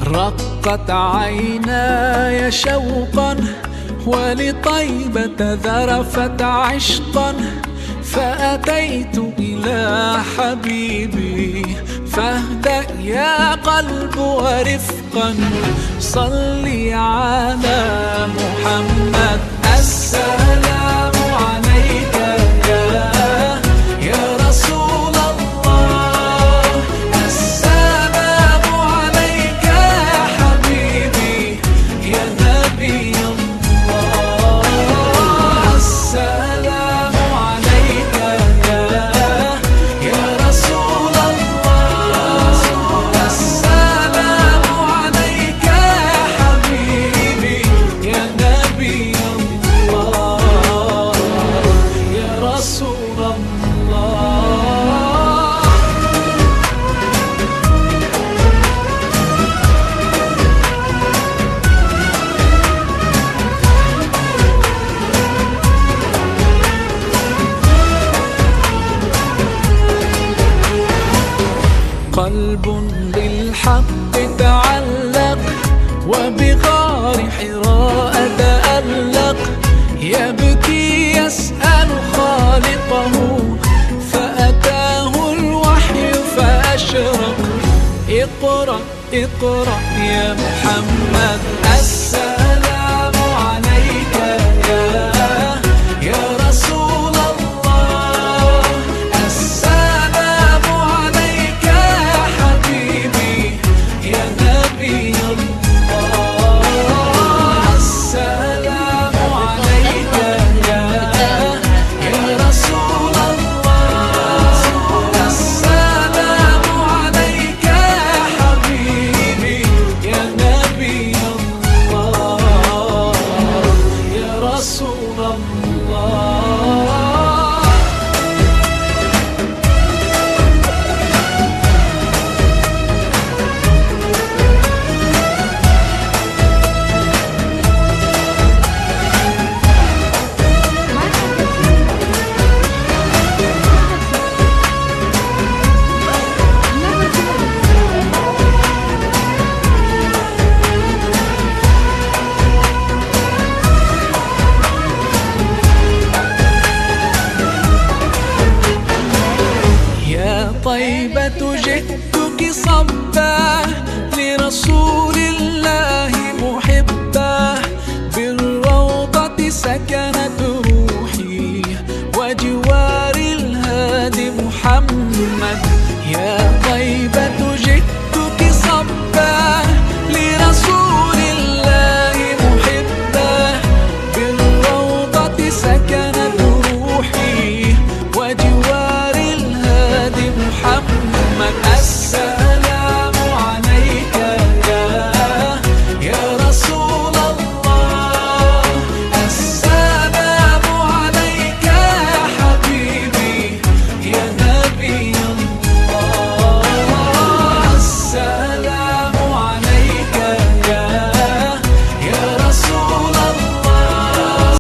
رقت عيناي شوقا ولطيبة ذرفت عشقا، فأتيت إلى حبيبي فاهدأ يا قلب ورفقا. صلي على محمد السلام عليك يا رسول الله، السلام عليك يا حبيبي يا نبي الله، السلام عليك يا رسول الله، السلام عليك يا حبيبي يا نبي الله يا رسول الله. قلب بالحق تعلق وبغار حراء تألق، يبكي يسأل خالقه فأتاه الوحي فأشرق. اقرأ اقرأ يا محمد السلام عليك يا رسول الله، السلام عليك يا حبيبي يا نبي الله، السلام عليك يا رسول الله، السلام عليك يا حبيبي يا نبي الله يا رسول الله. طيبة جئتك صبا لرسول الله محبا، بالروضة سكنت